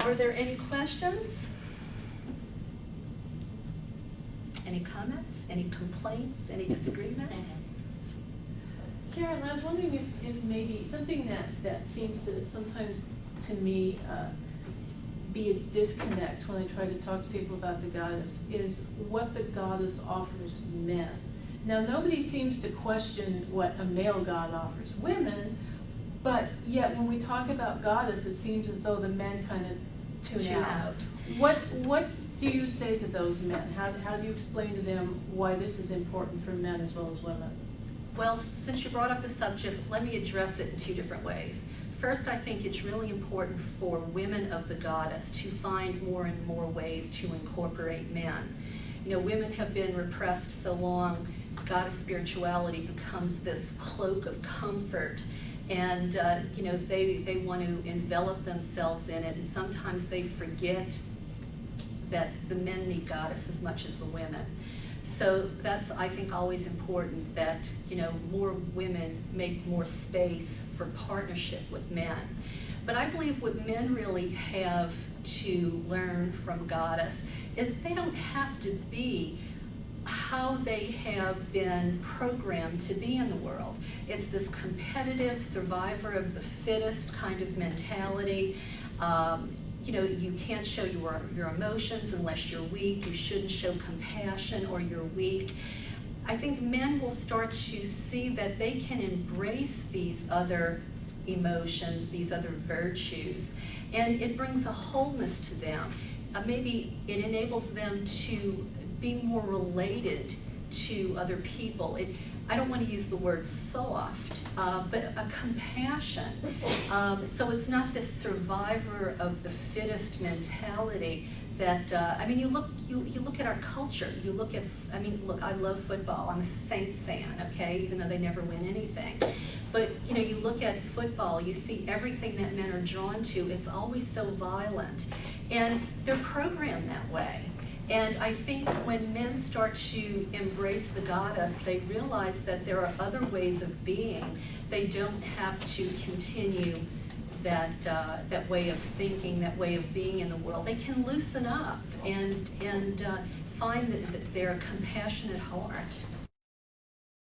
Are there any questions? Any comments? Any complaints? Any disagreements? Karen, I was wondering if maybe something that seems to sometimes to me be a disconnect when I try to talk to people about the goddess is what the goddess offers men. Now, nobody seems to question what a male god offers women, but yet when we talk about goddess, it seems as though the men kind of tune out. What do you say to those men? How do you explain to them why this is important for men as well as women? Well, since you brought up the subject, let me address it in two different ways. First, I think it's really important for women of the goddess to find more and more ways to incorporate men. You know, women have been repressed so long, goddess spirituality becomes this cloak of comfort, and you know, they want to envelop themselves in it, and sometimes they forget that the men need goddess as much as the women. So that's, I think, always important that, you know, more women make more space for partnership with men. But I believe what men really have to learn from goddess is they don't have to be how they have been programmed to be in the world. It's this competitive, survivor of the fittest kind of mentality. You know, you can't show your emotions unless you're weak. You shouldn't show compassion or you're weak. I think men will start to see that they can embrace these other emotions, these other virtues, and it brings a wholeness to them. Maybe it enables them to be more related to other people. I don't want to use the word soft, but a compassion. So it's not this survivor of the fittest mentality that, I mean, you look at our culture, you look at, I mean, look, I love football, I'm a Saints fan, okay, even though they never win anything. But, you know, you look at football, you see everything that men are drawn to, it's always so violent. And they're programmed that way. And I think when men start to embrace the goddess, they realize that there are other ways of being. They don't have to continue that way of thinking, that way of being in the world. They can loosen up and find that they're a compassionate heart.